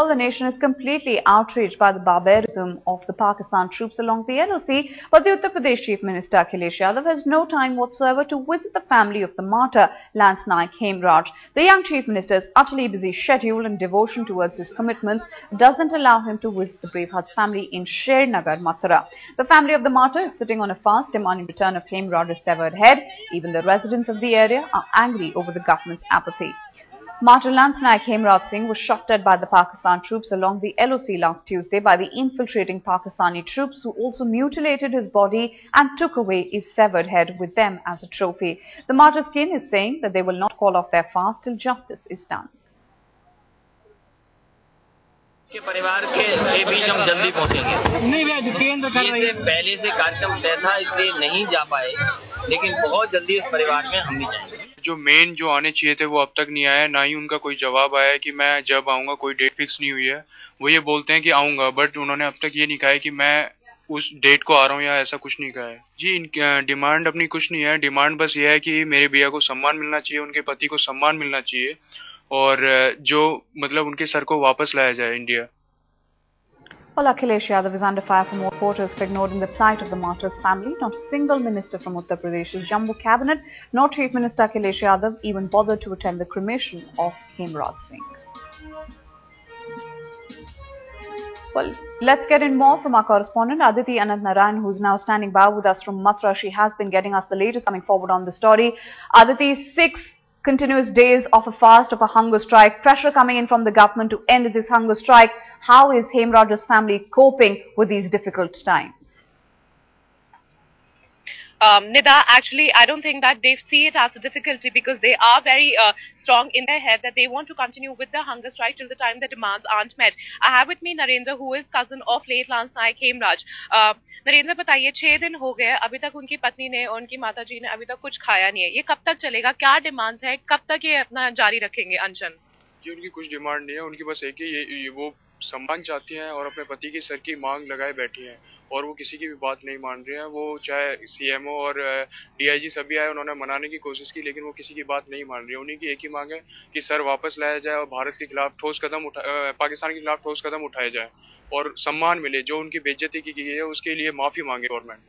Well, the nation is completely outraged by the barbarism of the Pakistan troops along the LOC, but the Uttar Pradesh Chief Minister Akhilesh Yadav has no time whatsoever to visit the family of the martyr, Lance Naik Hemraj. The young Chief Minister's utterly busy schedule and devotion towards his commitments doesn't allow him to visit the Bravehearts family in Shernagar, Mathura. The family of the martyr is sitting on a fast demanding return of Hemraj's severed head. Even the residents of the area are angry over the government's apathy. Martyr Lance Naik Hemraj Singh was shot dead by the Pakistan troops along the LOC last Tuesday by the infiltrating Pakistani troops, who also mutilated his body and took away his severed head with them as a trophy. The martyr's kin is saying that they will not call off their fast till justice is done. के परिवार के बीच हम जल्दी पहुंचेंगे। ये पहले से कार्यक्रम तय था, इसलिए नहीं जा पाए, लेकिन बहुत जल्दी उस परिवार में हम भी जाएंगे। जो आने चाहिए थे वो अब तक नहीं आया, ना ही उनका कोई जवाब आया कि मैं जब आऊँगा। कोई डेट फिक्स नहीं हुई है। वो ये बोलते हैं कि आऊँगा, बट उन्होंने अब तक ये नहीं कहा है कि मैं उस डेट को आ रहा हूँ या ऐसा कुछ नहीं कहा है। जी, डिमांड अपनी कुछ नहीं है। डिमांड बस ये है कि मेरे भैया को सम्मान मिलना चाहिए, उनके पति को सम्मान मिलना चाहिए, और जो मतलब उनके सर को वापस लाया जाए India. Well, Akhilesh Yadav is under fire for more reporters for ignoring the plight of the martyr's family. Not a single minister from Uttar Pradesh's Jammu cabinet, nor Chief Minister Akhilesh Yadav even bothered to attend the cremation of Hemraj Singh. Well, let's get in more from our correspondent Aditi Anant Narayan, who's now standing by with us from Mathura. She has been getting us the latest coming forward on the story. Aditi, 6 continuous days of a fast, of a hunger strike, pressure coming in from the government to end this hunger strike. How is Hemraj's family coping with these difficult times? Nida, actually, I don't think that they see it as a difficulty, because they are very strong in their head that they want to continue with the hunger strike till the time the demands aren't met. I have with me Narendra, who is cousin of late Lance Naik Hemraj. Narendra, बताइए, 6 दिन हो गए, अभी तक उनकी पत्नी ने और उनकी माता जी ने अभी तक कुछ खाया नहीं है। ये कब तक चलेगा? क्या डिमांड्स है? कब तक ये अपना जारी रखेंगे अनशन? जी, उनकी कुछ डिमांड नहीं है। उनकी बस एक ही वो सम्मान चाहती हैं और अपने पति की सर की मांग लगाए बैठी हैं, और वो किसी की भी बात नहीं मान रही हैं। वो चाहे सीएमओ और डीआईजी सभी आए, उन्होंने मनाने की कोशिश की, लेकिन वो किसी की बात नहीं मान रही है। उन्हीं की एक ही मांग है कि सर वापस लाया जाए और भारत के खिलाफ पाकिस्तान के खिलाफ ठोस कदम उठाए जाए और सम्मान मिले। जो उनकी बेइज्जती की गई है उसके लिए माफी मांगे गवर्नमेंट।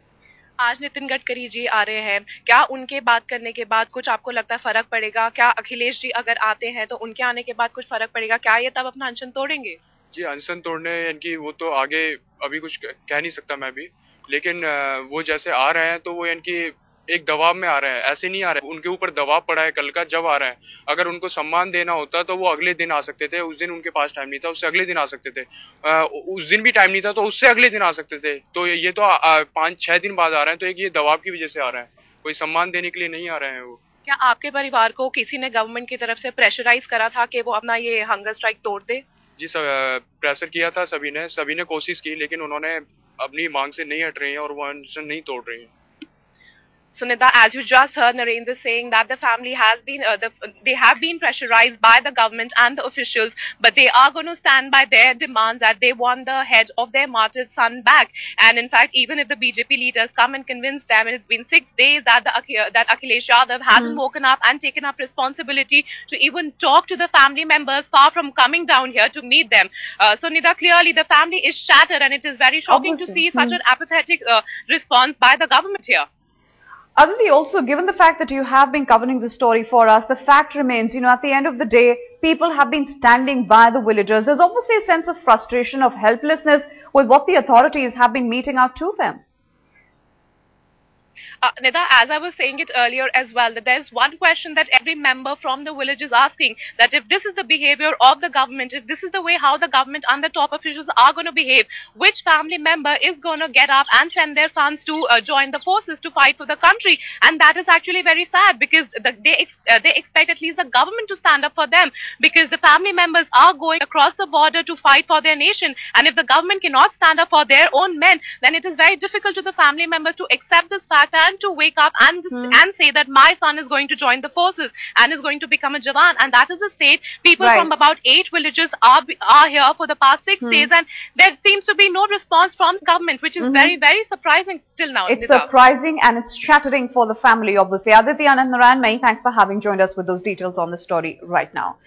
आज नितिन गडकरी जी आ रहे हैं, क्या उनके बात करने के बाद कुछ आपको लगता है फर्क पड़ेगा? क्या अखिलेश जी अगर आते हैं तो उनके आने के बाद कुछ फर्क पड़ेगा? क्या ये तब अपना अनशन तोड़ेंगे? जी, अनशन तोड़ने इनकी वो तो आगे अभी कुछ कह नहीं सकता मैं भी, लेकिन वो जैसे आ रहे हैं तो वो इनकी एक दबाव में आ रहे हैं। ऐसे नहीं आ रहे, उनके ऊपर दबाव पड़ा है कल का जब आ रहे हैं। अगर उनको सम्मान देना होता तो वो अगले दिन आ सकते थे। उस दिन उनके पास टाइम नहीं था, उससे अगले दिन आ सकते थे। उस दिन भी टाइम नहीं था तो उससे अगले दिन आ सकते थे। तो ये तो 5-6 दिन बाद आ रहे हैं, तो एक ये दबाव की वजह से आ रहे हैं, कोई सम्मान देने के लिए नहीं आ रहे हैं वो। क्या आपके परिवार को किसी ने गवर्नमेंट की तरफ से प्रेशराइज करा था कि वो अपना ये हंगर स्ट्राइक तोड़ दे? जी, प्रेशर किया था सभी ने कोशिश की, लेकिन उन्होंने अपनी मांग से नहीं हट रही हैं और वो अनशन नहीं तोड़ रही हैं। So Nida, as you just heard Narendra saying that the family has been, they have been pressurized by the government and the officials, but they are going to stand by their demands that they want the head of their martyred son back. And in fact, even if the BJP leaders come and convince them, and it's been 6 days that that Akhilesh Yadav hasn't woken up and taken up responsibility to even talk to the family members, far from coming down here to meet them. So Nida, clearly the family is shattered, and it is very shocking to see such an apathetic response by the government here. Aditi, also, given the fact that you have been covering this story for us, the fact remains, at the end of the day, people have been standing by the villagers. There's obviously a sense of frustration, of helplessness with what the authorities have been meting out to them. Nida, as I was saying it earlier as well, that there's one question that every member from the village is asking, that if this is the behavior of the government, if this is the way how the government and the top officials are going to behave, which family member is going to get up and send their sons to join the forces to fight for the country? And that is actually very sad, because they expect at least the government to stand up for them, because the family members are going across the border to fight for their nation. And if the government cannot stand up for their own men, then it is very difficult to the family members to accept this fact and to wake up and say that my son is going to join the forces and is going to become a Jawan. And that is the state. People from about 8 villages are here for the past 6 days, and there seems to be no response from the government, which is very, very surprising till now. It's surprising and it's shattering for the family, obviously. Aditi Anant Narayan, many thanks for having joined us with those details on the story right now.